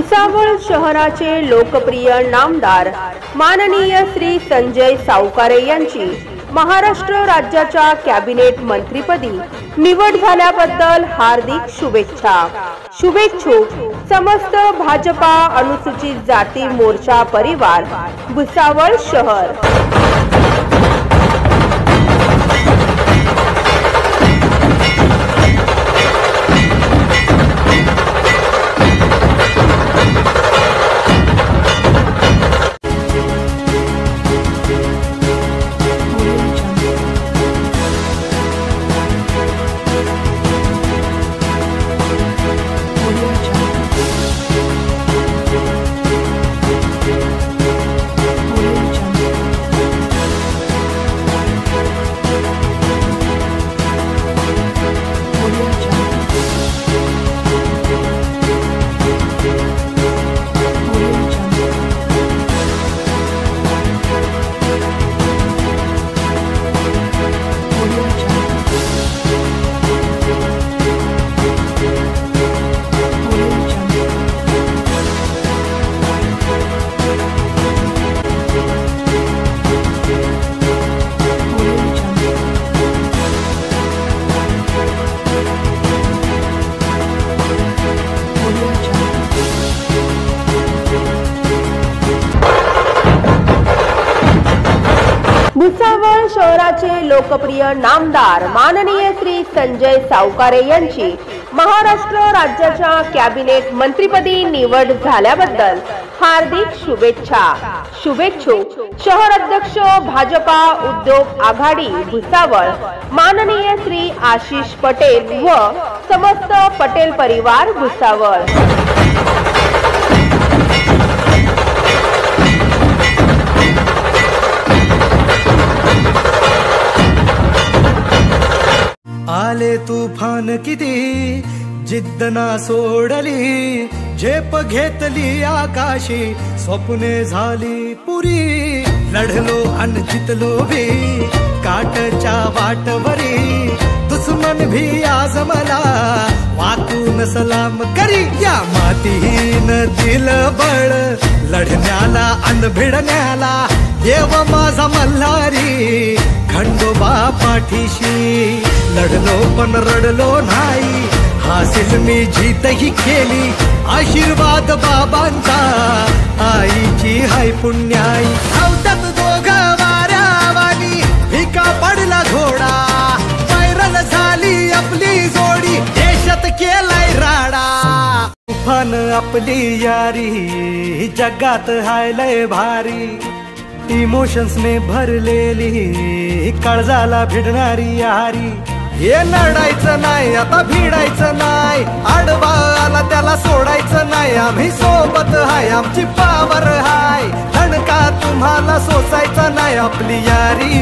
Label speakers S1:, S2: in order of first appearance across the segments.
S1: भुसावळ शहराचे लोकप्रिय नामदार माननीय श्री संजय सावकारे यांची महाराष्ट्र राज्याच्या कॅबिनेट मंत्रीपदी निवड झाल्याबद्दल हार्दिक शुभेच्छा। शुभेच्छुक समस्त भाजपा अनुसूचित जाती मोर्चा परिवार भुसावळ शहर। भुसावळ शहराचे लोकप्रिय नामदार माननीय श्री संजय सावकारे यांची महाराष्ट्र राज्याच्या कॅबिनेट मंत्रीपदी निवड झाल्याबद्दल हार्दिक शुभेच्छा। शुभेच्छुक शहर अध्यक्ष भाजपा उद्योग आघाडी भुसावळ माननीय श्री आशिष पटेल व समस्त पटेल परिवार भुसावळ।
S2: आले तुफान किती जिद्द ना सोडली, झेप घेतली आकाशी स्वप्ने झाली पुरी। लढलो अन जितलो भी काटच्या वाटवरी, दुश्मन भी आज मला वाकून सलाम करी। या मातीहीन दिल बळ लढण्याला अन भिडण्याला, देव माझा मल्हारी खंडोबा पाठीशी। लढलो पण रडलो नाही, हासिल मी जीतही केली, आशीर्वाद बाबांचा आईची हाय पुण्याई। धावतात दोघं वाऱ्यावानी भिका पडला घोडा, पैरल झाली आपली जोडी, देशात केलाय राडा। तुफान आपली यारी जगात हाय लय भारी, इमोशन्स ने भरलेली काळजाला भिडणारी यारी। हे लढायचं नाही आता भिडायचं नाही, आडवा आला त्याला सोडायचं नाही, आम्ही सोबत हाय आमची पावर हाय, धणका तुम्हाला सोसायचा नाही। आपली यारी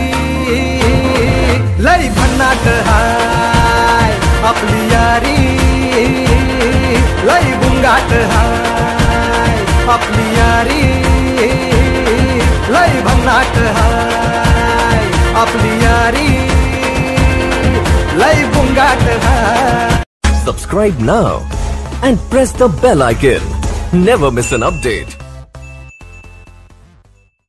S2: लई भन्नाट हाय, आपली यारी लई बुंगाट हाय, आपली यारी लई भन्नाट हाय, आपली यारी लई बुंगाट हाय।
S3: Subscribe now and press the bell icon. Never miss an update.